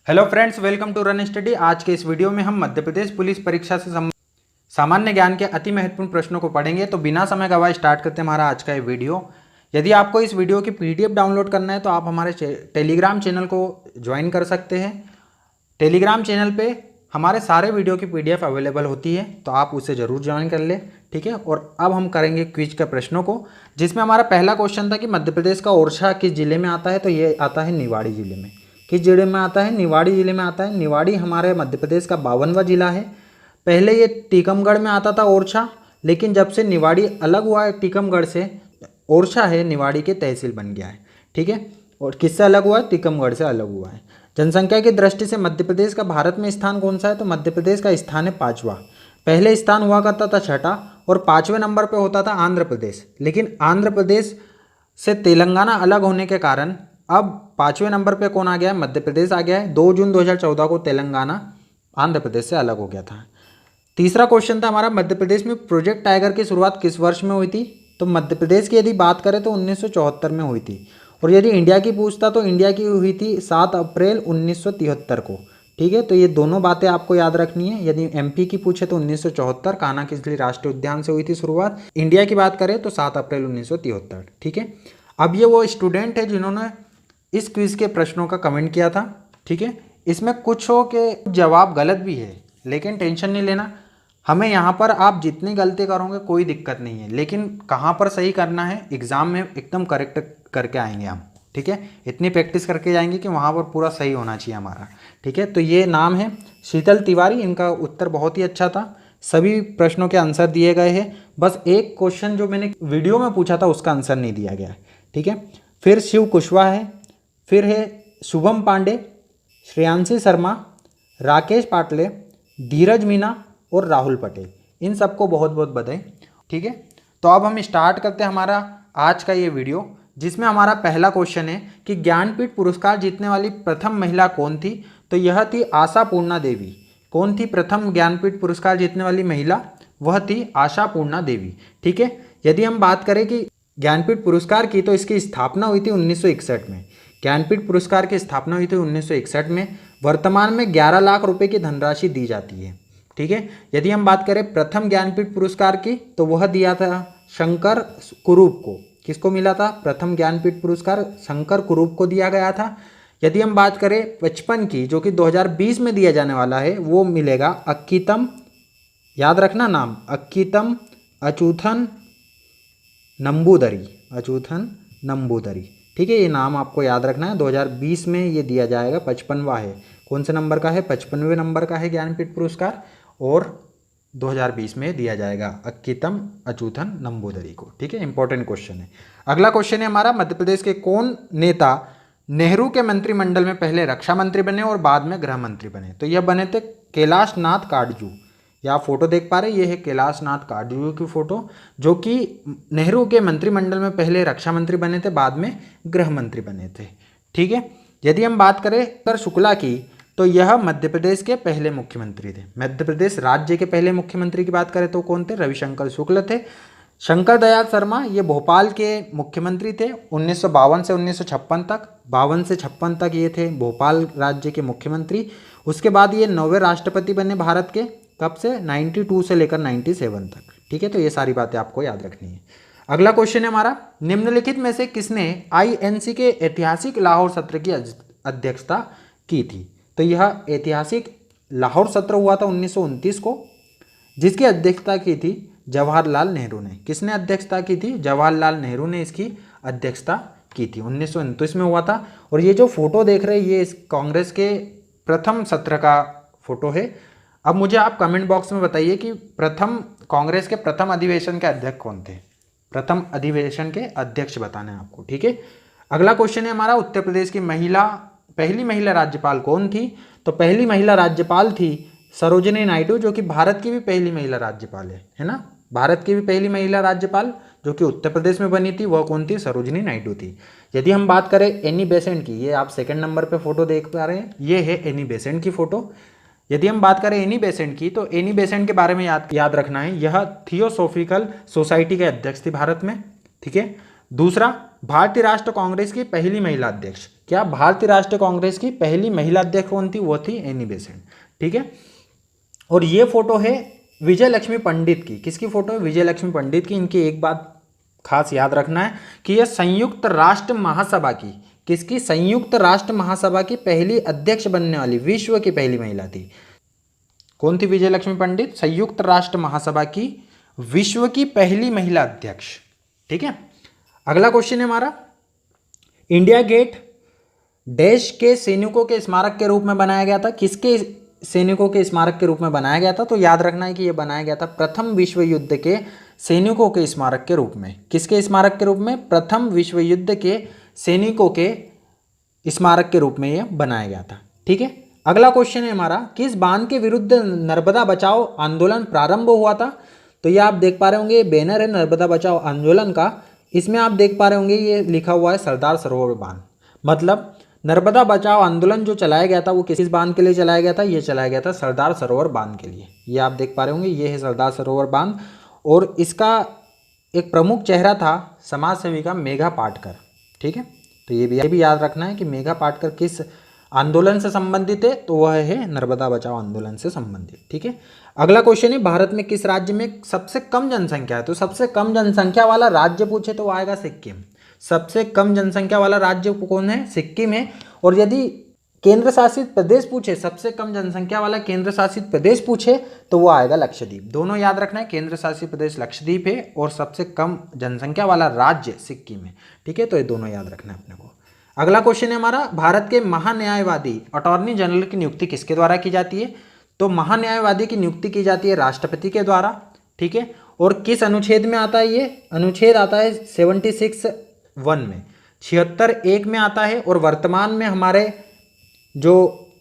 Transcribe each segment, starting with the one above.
Hello friends, welcome to Run Study. आज के इस वीडियो में हम मध्य प्रदेश पुलिस परीक्षा से सामान्य ज्ञान के अति महत्वपूर्ण प्रश्नों को पढ़ेंगे। तो बिना समय गवाए स्टार्ट करते हैं हमारा आज का ये वीडियो। यदि आपको इस वीडियो की पीडीएफ डाउनलोड करना है तो आप हमारे टेलीग्राम चैनल को ज्वाइन कर सकते हैं। टेलीग्राम चैनल पे हमारे सारे वीडियो की पीडीएफ अवेलेबल होती है, तो आप उसे ज़रूर ज्वाइन कर लें, ठीक है। और अब हम करेंगे क्विज के प्रश्नों को, जिसमें हमारा पहला क्वेश्चन था कि मध्य प्रदेश का ओरछा किस जिले में आता है। तो ये आता है निवाड़ी जिले में। किस जिले में आता है? निवाड़ी जिले में आता है। निवाड़ी हमारे मध्य प्रदेश का 52वां जिला है। पहले ये टीकमगढ़ में आता था ओरछा, लेकिन जब से निवाड़ी अलग हुआ है टीकमगढ़ से, ओरछा है निवाड़ी के तहसील बन गया है, ठीक है। और किससे अलग हुआ है? टीकमगढ़ से अलग हुआ है। जनसंख्या की दृष्टि से मध्य प्रदेश का भारत में स्थान कौन सा है? तो मध्य प्रदेश का स्थान है 5वां। पहले स्थान हुआ करता था 6ठा और 5वें नंबर पर होता था आंध्र प्रदेश, लेकिन आंध्र प्रदेश से तेलंगाना अलग होने के कारण अब 5वें नंबर पे कौन आ गया है? मध्य प्रदेश आ गया है। 2 जून 2014 को तेलंगाना आंध्र प्रदेश से अलग हो गया था। तीसरा क्वेश्चन था हमारा, मध्य प्रदेश में प्रोजेक्ट टाइगर की शुरुआत किस वर्ष में हुई थी? तो मध्य प्रदेश की यदि बात करें तो 1974 में हुई थी। और यदि इंडिया की पूछता तो इंडिया की हुई थी 7 अप्रैल 1973 को, ठीक है। तो ये दोनों बातें आपको याद रखनी है। यदि एमपी की पूछे तो 1974 कान्हा किसली राष्ट्रीय उद्यान से हुई थी शुरुआत। इंडिया की बात करें तो 7 अप्रैल 1973, ठीक है। अब ये वो स्टूडेंट है जिन्होंने इस क्विज के प्रश्नों का कमेंट किया था, ठीक है। इसमें कुछों के जवाब गलत भी है, लेकिन टेंशन नहीं लेना। हमें यहाँ पर आप जितनी गलती करोगे कोई दिक्कत नहीं है, लेकिन कहाँ पर सही करना है एग्ज़ाम में एकदम करेक्ट करके आएंगे हम, ठीक है। इतनी प्रैक्टिस करके जाएंगे कि वहाँ पर पूरा सही होना चाहिए हमारा, ठीक है। तो ये नाम है शीतल तिवारी। इनका उत्तर बहुत ही अच्छा था। सभी प्रश्नों के आंसर दिए गए हैं। बस एक क्वेश्चन जो मैंने वीडियो में पूछा था उसका आंसर नहीं दिया गया है, ठीक है। फिर शिव कुशवाहा है, फिर है शुभम पांडे, श्रेयांशी शर्मा, राकेश पाटले, धीरज मीना और राहुल पटेल। इन सबको बहुत बहुत बधाई, ठीक है। तो अब हम स्टार्ट करते हैं हमारा आज का ये वीडियो, जिसमें हमारा पहला क्वेश्चन है कि ज्ञानपीठ पुरस्कार जीतने वाली प्रथम महिला कौन थी? तो यह थी आशा पूर्णा देवी। कौन थी प्रथम ज्ञानपीठ पुरस्कार जीतने वाली महिला? वह थी आशा पूर्णा देवी, ठीक है। यदि हम बात करें कि ज्ञानपीठ पुरस्कार की, तो इसकी स्थापना हुई थी 1961 में। ज्ञानपीठ पुरस्कार की स्थापना हुई थी 1961 में। वर्तमान में 11 लाख रुपए की धनराशि दी जाती है, ठीक है। यदि हम बात करें प्रथम ज्ञानपीठ पुरस्कार की, तो वह दिया था शंकर कुरूप को। किसको मिला था? प्रथम ज्ञानपीठ पुरस्कार शंकर कुरूप को दिया गया था। यदि हम बात करें 55 की, जो कि 2020 में दिया जाने वाला है, वो मिलेगा अक्कीतम, याद रखना नाम, अक्कीतम अचूथन नंबूदरी, अचूथन नंबूदरी, ठीक है। ये नाम आपको याद रखना है। 2020 में ये दिया जाएगा। 55वां है। कौन से नंबर का है? 55वें नंबर का है ज्ञानपीठ पुरस्कार, और 2020 में दिया जाएगा अक्कीतम अचूथन नंबूदरी को, ठीक है। इंपॉर्टेंट क्वेश्चन है। अगला क्वेश्चन है हमारा, मध्य प्रदेश के कौन नेता नेहरू के मंत्रिमंडल में पहले रक्षा मंत्री बने और बाद में गृह मंत्री बने? तो यह बने थे कैलाश नाथ काटजू। ये आप फोटो देख पा रहे हैं, ये है कैलाश नाथ काटजू की फोटो, जो कि नेहरू के मंत्रिमंडल में पहले रक्षा मंत्री बने थे, बाद में गृह मंत्री बने थे, ठीक है। यदि हम बात करें कर शुक्ला की, तो यह मध्य प्रदेश के पहले मुख्यमंत्री थे। मध्य प्रदेश राज्य के पहले मुख्यमंत्री की बात करें तो कौन थे? रविशंकर शुक्ल थे। शंकर दयाल शर्मा ये भोपाल के मुख्यमंत्री थे 1952 से 1956 तक। 52 से 56 तक ये थे भोपाल राज्य के मुख्यमंत्री। उसके बाद ये 9वें राष्ट्रपति बने भारत के। कब से? 92 से लेकर 97 तक, ठीक है। तो ये सारी बातें आपको याद रखनी है। अगला क्वेश्चन है हमारा, निम्नलिखित में से किसने आईएनसी के ऐतिहासिक लाहौर सत्र की अध्यक्षता की थी? तो यह ऐतिहासिक लाहौर सत्र हुआ था 1929 को, जिसकी अध्यक्षता की थी जवाहरलाल नेहरू ने। किसने अध्यक्षता की थी? जवाहरलाल नेहरू ने इसकी अध्यक्षता की थी। 1929 में हुआ था। और ये जो फोटो देख रहे हैं, ये इस कांग्रेस के प्रथम सत्र का फोटो है। अब मुझे आप कमेंट बॉक्स में बताइए कि कांग्रेस के प्रथम अधिवेशन के अध्यक्ष कौन थे? प्रथम अधिवेशन के अध्यक्ष बताने हैं आपको, ठीक है। अगला क्वेश्चन है हमारा, उत्तर प्रदेश की पहली महिला राज्यपाल कौन थी? तो पहली महिला राज्यपाल थी सरोजिनी नायडू, जो कि भारत की भी पहली महिला राज्यपाल है ना। भारत की भी पहली महिला राज्यपाल जो कि उत्तर प्रदेश में बनी थी, वह कौन थी? सरोजिनी नायडू थी। यदि हम बात करें एनी बेसेंट की, ये आप सेकंड नंबर पे फोटो देख पा रहे हैं, ये है एनी बेसेंट की फोटो। यदि हम बात करें एनी बेसेंट की, तो एनी बेसेंट के बारे में याद रखना है, यह थियोसॉफिकल सोसाइटी के अध्यक्ष थी भारत में, ठीक है। दूसरा, भारतीय राष्ट्रीय कांग्रेस की पहली महिला अध्यक्ष, क्या भारतीय राष्ट्रीय कांग्रेस की पहली महिला अध्यक्ष कौन थी? वो थी एनी बेसेंट। ठीक है, और ये फोटो है विजय लक्ष्मी पंडित की। किसकी फोटो है? विजय लक्ष्मी पंडित की। इनकी एक बात खास याद रखना है कि यह संयुक्त राष्ट्र महासभा की, किसकी? संयुक्त राष्ट्र महासभा की पहली अध्यक्ष बनने वाली विश्व की पहली महिला थी। कौन थी विजय लक्ष्मी पंडित? संयुक्त राष्ट्र महासभा की विश्व की पहली महिला अध्यक्ष। ठीक है, अगला क्वेश्चन है हमारा, इंडिया गेट देश के सैनिकों के स्मारक के रूप में बनाया गया था। किसके सैनिकों के स्मारक के रूप में बनाया गया था? तो याद रखना है कि यह बनाया गया था प्रथम विश्व युद्ध के सैनिकों के स्मारक के रूप में। किसके स्मारक के रूप में? प्रथम विश्व युद्ध के सैनिकों के स्मारक के रूप में यह बनाया गया था। ठीक है, अगला क्वेश्चन है हमारा, किस बांध के विरुद्ध नर्मदा बचाओ आंदोलन प्रारंभ हुआ था? तो ये आप देख पा रहे होंगे, बैनर है नर्मदा बचाओ आंदोलन का। इसमें आप देख पा रहे होंगे ये लिखा हुआ है सरदार सरोवर बांध। मतलब नर्मदा बचाओ आंदोलन जो चलाया गया था वो किस बांध के लिए चलाया गया था? ये चलाया गया था सरदार सरोवर बांध के लिए। ये आप देख पा रहे होंगे, ये है सरदार सरोवर बांध, और इसका एक प्रमुख चेहरा था समाज सेविका मेघा पाटकर। ठीक है, तो ये भी याद रखना है कि मेघा पाटकर किस आंदोलन से संबंधित है? तो वह है नर्मदा बचाओ आंदोलन से संबंधित। ठीक है, अगला क्वेश्चन है, भारत में किस राज्य में सबसे कम जनसंख्या है? तो सबसे कम जनसंख्या वाला राज्य पूछे तो आएगा सिक्किम। सबसे कम जनसंख्या वाला राज्य कौन है? सिक्किम है। और यदि केंद्र शासित प्रदेश पूछे, सबसे कम जनसंख्या वाला केंद्र शासित प्रदेश पूछे तो वो आएगा लक्षद्वीप। दोनों याद रखना है, केंद्र शासित प्रदेश लक्षद्वीप है और सबसे कम जनसंख्या वाला राज्य सिक्किम है। ठीक है, तो ये दोनों याद रखना है अपने को। अगला क्वेश्चन है हमारा, भारत के महान्यायवादी अटॉर्नी जनरल की नियुक्ति किसके द्वारा की जाती है? तो महान्यायवादी की नियुक्ति की जाती है राष्ट्रपति के द्वारा। ठीक है, और किस अनुच्छेद में आता है? ये अनुच्छेद आता है 76(1) में, 76(1) में आता है। और वर्तमान में हमारे जो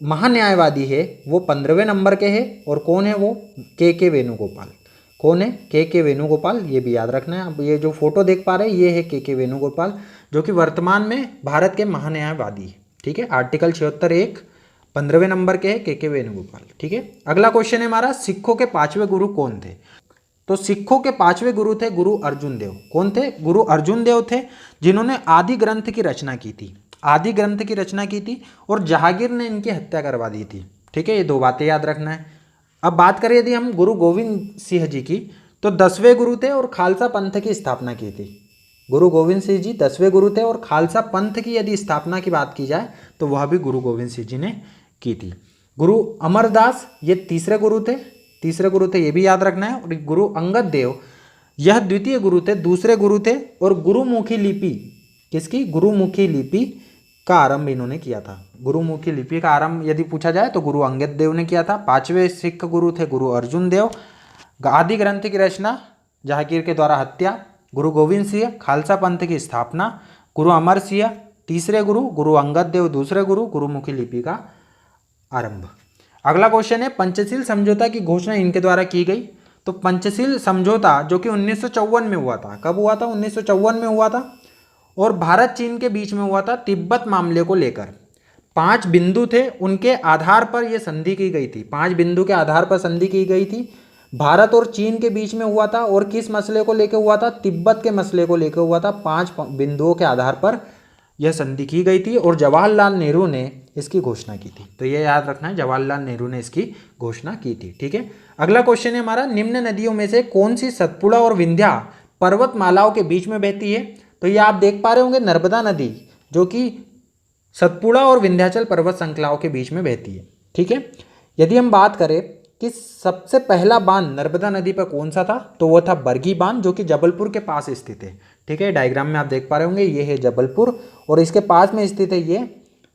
महान्यायवादी है वो 15वें नंबर के हैं। और कौन है वो? के वेणुगोपाल। कौन है? के वेणुगोपाल। ये भी याद रखना है। अब ये जो फोटो देख पा रहे हैं ये है के वेणुगोपाल, जो कि वर्तमान में भारत के महान्यायवादी है। ठीक है, आर्टिकल 76(1) 15वें नंबर के है के वेणुगोपाल। ठीक है, अगला क्वेश्चन है हमारा, सिखों के 5वें गुरु कौन थे? तो सिखों के 5वें गुरु थे गुरु अर्जुन देव। कौन थे? गुरु अर्जुन देव थे, जिन्होंने आदि ग्रंथ की रचना की थी। आदि ग्रंथ की रचना की थी और जहांगीर ने इनकी हत्या करवा दी थी। ठीक है, ये दो बातें याद रखना है। अब बात करें यदि हम गुरु गोविंद सिंह जी की, तो 10वें गुरु थे और खालसा पंथ की स्थापना की थी। गुरु गोविंद सिंह जी 10वें गुरु थे और खालसा पंथ की यदि स्थापना की बात की जाए तो वह भी गुरु गोविंद सिंह जी ने की थी। गुरु अमरदास ये तीसरे गुरु थे, ये भी याद रखना है। और गुरु अंगद देव यह द्वितीय गुरु थे, दूसरे गुरु थे। और गुरुमुखी लिपि किसकी? गुरुमुखी लिपि का आरंभ इन्होंने किया था। गुरुमुखी लिपि का आरंभ यदि पूछा जाए तो गुरु अंगद देव ने किया था। 5वें सिख गुरु थे गुरु अर्जुन देव। आदि ग्रंथ की रचना, जहांगीर के द्वारा हत्या, गुरु गोविंद सिंह, खालसा पंथ की स्थापना, गुरु अमर सिंह तीसरे गुरु, गुरु अंगद देव दूसरे गुरु, गुरुमुखी लिपि का आरंभ। अगला क्वेश्चन है, पंचशील समझौता की घोषणा इनके द्वारा की गई। तो पंचशील समझौता जो कि 1954 में हुआ था। कब हुआ था? 1954 में हुआ था। और भारत चीन के बीच में हुआ था तिब्बत मामले को लेकर। 5 बिंदु थे, उनके आधार पर यह संधि की गई थी। 5 बिंदु के आधार पर संधि की गई थी। भारत और चीन के बीच में हुआ था। और किस मसले को लेकर हुआ था? तिब्बत के मसले को लेकर हुआ था। 5 बिंदुओं के आधार पर यह संधि की गई थी और जवाहरलाल नेहरू ने इसकी घोषणा की थी। तो यह याद रखना है, जवाहरलाल नेहरू ने इसकी घोषणा की थी। ठीक है, अगला क्वेश्चन है हमारा, निम्न नदियों में से कौन सी सतपुड़ा और विंध्या पर्वतमालाओं के बीच में बहती है? तो ये आप देख पा रहे होंगे, नर्मदा नदी जो कि सतपुड़ा और विंध्याचल पर्वत श्रृंखलाओं के बीच में बहती है। ठीक है, यदि हम बात करें कि सबसे पहला बांध नर्मदा नदी पर कौन सा था, तो वो था बरगी बांध, जो कि जबलपुर के पास स्थित है। ठीक है, डायग्राम में आप देख पा रहे होंगे, ये है जबलपुर और इसके पास में स्थित है ये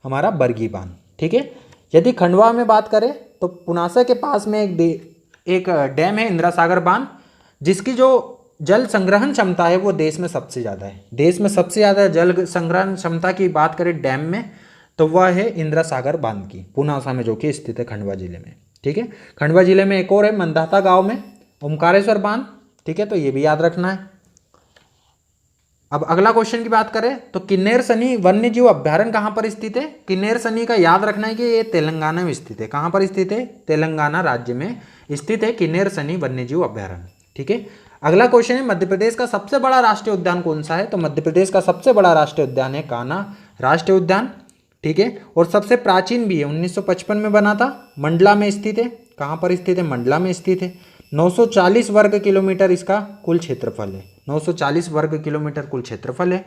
हमारा बरगी बांध। ठीक है, यदि खंडवा में बात करें तो पुनासा के पास में एक डैम है इंदिरा सागर बांध, जिसकी जो जल संग्रहण क्षमता है वो देश में सबसे ज़्यादा है। देश में सबसे ज़्यादा जल संग्रहण क्षमता की बात करें डैम में तो वह है इंदिरा सागर बांध की, पुनासा में, जो कि स्थित है खंडवा जिले में। ठीक है, खंडवा जिले में एक और है मंदाता गांव में ओमकारेश्वर बांध। ठीक है, तो ये भी याद रखना है। अब अगला क्वेश्चन की बात करें तो किन्नेर सनी वन्य जीव अभ्यारण्य कहाँ पर स्थित है? किन्नेर सनी का याद रखना है कि ये तेलंगाना में स्थित है। कहाँ पर स्थित है? तेलंगाना राज्य में स्थित है किन्नेर सनी वन्य जीव अभ्यारण्य। ठीक है, अगला क्वेश्चन है मध्य प्रदेश का सबसे बड़ा राष्ट्रीय उद्यान कौन सा है? तो मध्य प्रदेश का सबसे बड़ा राष्ट्रीय उद्यान है कान्हा राष्ट्रीय उद्यान, ठीक है। और सबसे प्राचीन भी है, 1955 में बना था, मंडला में स्थित है। कहाँ पर स्थित है? मंडला में स्थित है। 940 वर्ग किलोमीटर इसका कुल क्षेत्रफल है, 940 वर्ग किलोमीटर कुल क्षेत्रफल है।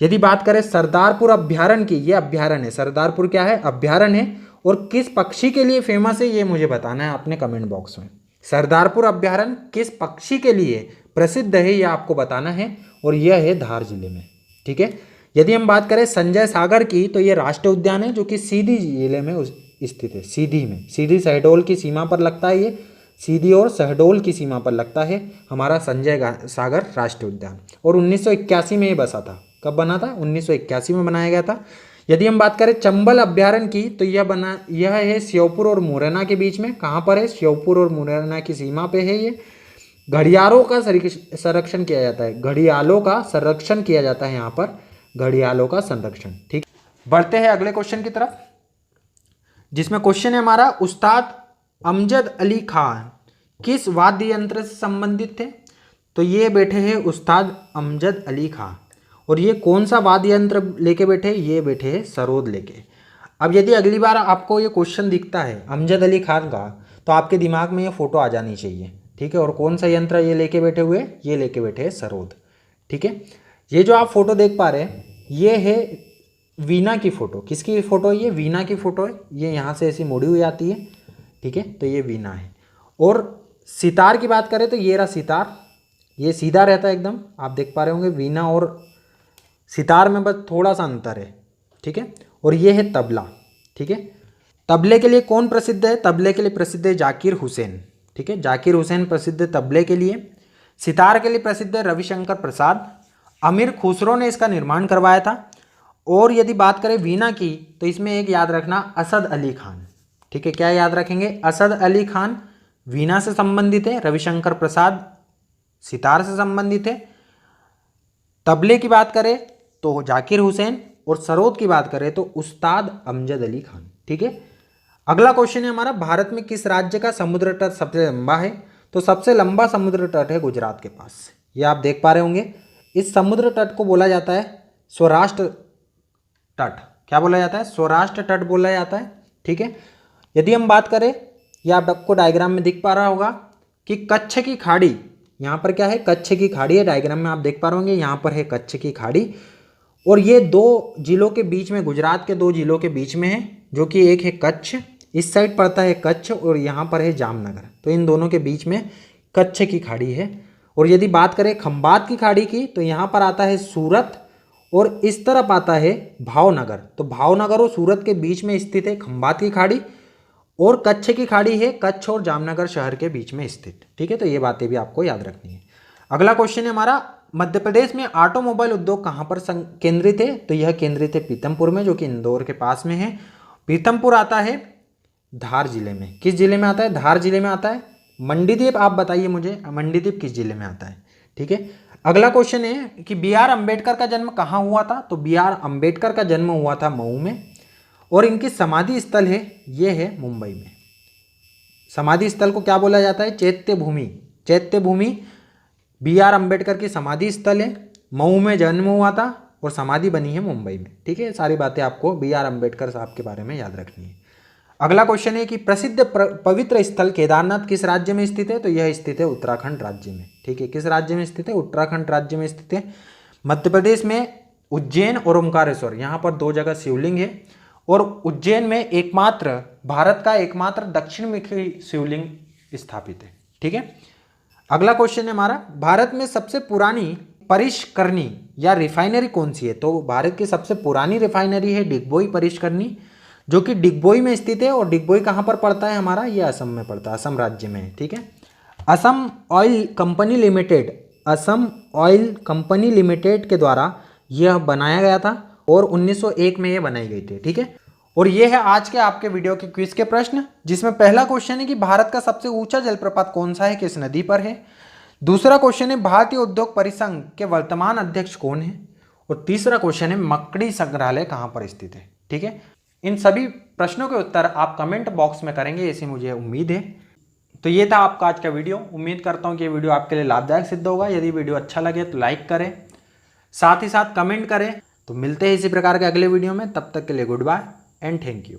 यदि बात करें सरदारपुर अभ्यारण्य की, ये अभ्यारण्य है, सरदारपुर क्या है? अभ्यारण्य है। और किस पक्षी के लिए फेमस है ये मुझे बताना है आपने कमेंट बॉक्स में। सरदारपुर अभ्यारण्य किस पक्षी के लिए प्रसिद्ध है ये आपको बताना है, और यह है धार जिले में, ठीक है। यदि हम बात करें संजय सागर की, तो ये राष्ट्रीय उद्यान है जो कि सीधी जिले में स्थित है, सीधी में, सीधी शहडोल की सीमा पर लगता है। ये सीधी और शहडोल की सीमा पर लगता है हमारा संजय सागर राष्ट्रीय उद्यान। और 1981 में ये बसा था। कब बना था? 1981 में बनाया गया था। यदि हम बात करें चंबल अभ्यारण्य की, तो यह है श्योपुर और मुरैना के बीच में। कहाँ पर है? श्योपुर और मुरैना की सीमा पे है ये। घड़ियालों का संरक्षण किया जाता है, घड़ियालों का संरक्षण किया जाता है यहाँ पर, घड़ियालों का संरक्षण, ठीक। बढ़ते हैं अगले क्वेश्चन की तरफ, जिसमें क्वेश्चन है हमारा उस्ताद अमजद अली खान किस वाद्य यंत्र से संबंधित थे? तो ये बैठे हैं उस्ताद अमजद अली खान, और ये कौन सा वाद्य यंत्र लेके बैठे? ये बैठे हैं सरोद लेके। अब यदि अगली बार आपको ये क्वेश्चन दिखता है अमजद अली खान का, तो आपके दिमाग में ये फोटो आ जानी चाहिए, ठीक है। और कौन सा यंत्र ये लेके बैठे हुए? ये लेके बैठे हैं सरोद, ठीक है। ये जो आप फोटो देख पा रहे हैं ये है वीणा की फोटो। किसकी फोटो है? ये वीणा की फोटो है। ये यहाँ से ऐसी मुड़ी हुई आती है, ठीक है, तो ये वीणा है। और सितार की बात करें तो ये रहा सितार, ये सीधा रहता है एकदम, आप देख पा रहे होंगे। वीणा और सितार में बस थोड़ा सा अंतर है, ठीक है। और ये है तबला, ठीक है। तबले के लिए कौन प्रसिद्ध है? तबले के लिए प्रसिद्ध है जाकिर हुसैन, ठीक है, जाकिर हुसैन प्रसिद्ध है तबले के लिए। सितार के लिए प्रसिद्ध है रविशंकर प्रसाद, अमीर खुसरो ने इसका निर्माण करवाया था। और यदि बात करें वीणा की, तो इसमें एक याद रखना असद अली खान, ठीक है। क्या याद रखेंगे? असद अली खान वीणा से संबंधित है, रविशंकर प्रसाद सितार से संबंधित है। तबले की बात करें तो जाकिर हुसैन, और सरोद की बात करें तो उस्ताद अमजद अली खान, ठीक है। अगला क्वेश्चन है हमारा भारत में किस राज्य का समुद्र तट सबसे लंबा है? तो सबसे लंबा समुद्र तट है गुजरात के पास। ये आप देख पा रहे होंगे। इस समुद्र तट को बोला जाता है सौराष्ट्र तट। क्या बोला जाता है? सौराष्ट्र तट बोला जाता है, ठीक है। यदि हम बात करें, यह आपको डायग्राम में दिख पा रहा होगा कि कच्छ की खाड़ी, यहाँ पर क्या है? कच्छ की खाड़ी है, डायग्राम में आप देख पा रहे होंगे, यहाँ पर है कच्छ की खाड़ी। और ये दो जिलों के बीच में, गुजरात के दो जिलों के बीच में है, जो कि एक है कच्छ, इस साइड पड़ता है कच्छ, और यहाँ पर है जामनगर। तो इन दोनों के बीच में कच्छ की खाड़ी है। और यदि बात करें खंबात की खाड़ी की, तो यहाँ पर आता है सूरत, और इस तरफ आता है भावनगर। तो भावनगर और सूरत के बीच में स्थित है खंबात की खाड़ी, और कच्छ की खाड़ी है कच्छ और जामनगर शहर के बीच में स्थित, ठीक है। तो ये बातें भी आपको याद रखनी है। अगला क्वेश्चन है हमारा मध्य प्रदेश में ऑटोमोबाइल उद्योग कहाँ पर केंद्रित है? तो यह केंद्रित है पीथमपुर में, जो कि इंदौर के पास में है। पीथमपुर आता है धार जिले में। किस जिले में आता है? धार जिले में आता है। मंडीदीप आप बताइए मुझे, मंडीदीप किस जिले में आता है, ठीक है। अगला क्वेश्चन है कि बी आर अम्बेडकर का जन्म कहाँ हुआ था? तो बी आर अम्बेडकर का जन्म हुआ था मऊ में, और इनकी समाधि स्थल है, ये है मुंबई में। समाधि स्थल को क्या बोला जाता है? चैत्य भूमि। चैत्य भूमि बी आर अम्बेडकर की समाधि स्थल है, मऊ में जन्म हुआ था, और समाधि बनी है मुंबई में, ठीक है। सारी बातें आपको बी आर अम्बेडकर साहब के बारे में याद रखनी है। अगला क्वेश्चन है कि प्रसिद्ध पवित्र स्थल केदारनाथ किस राज्य में स्थित है? तो यह स्थित है उत्तराखंड राज्य में, ठीक है। किस राज्य में स्थित है? उत्तराखंड राज्य में स्थित है। मध्य प्रदेश में उज्जैन और ओमकारेश्वर, यहाँ पर दो जगह शिवलिंग है, और उज्जैन में एकमात्र, भारत का एकमात्र दक्षिणमुखी शिवलिंग स्थापित है, ठीक है। अगला क्वेश्चन है हमारा भारत में सबसे पुरानी परिष्करणी या रिफाइनरी कौन सी है? तो भारत की सबसे पुरानी रिफाइनरी है डिगबोई परिष्करणी, जो कि डिगबोई में स्थित है। और डिगबोई कहाँ पर पड़ता है हमारा? ये असम में पड़ता है, असम राज्य में है, ठीक है। Assam oil company limited, Assam oil company limited के द्वारा यह बनाया गया था, और 1901 में यह बनाई गई थी, ठीक है। और ये है आज के आपके वीडियो के क्विज के प्रश्न, जिसमें पहला क्वेश्चन है कि भारत का सबसे ऊंचा जलप्रपात कौन सा है, किस नदी पर है। दूसरा क्वेश्चन है भारतीय उद्योग परिसंघ के वर्तमान अध्यक्ष कौन है। और तीसरा क्वेश्चन है मकड़ी संग्रहालय कहाँ पर स्थित है, ठीक है। इन सभी प्रश्नों के उत्तर आप कमेंट बॉक्स में करेंगे, ऐसी मुझे उम्मीद है। तो ये था आपका आज का वीडियो। उम्मीद करता हूँ कि ये वीडियो आपके लिए लाभदायक सिद्ध होगा। यदि वीडियो अच्छा लगे तो लाइक करें, साथ ही साथ कमेंट करें। तो मिलते हैं इसी प्रकार के अगले वीडियो में, तब तक के लिए good bye and thank you.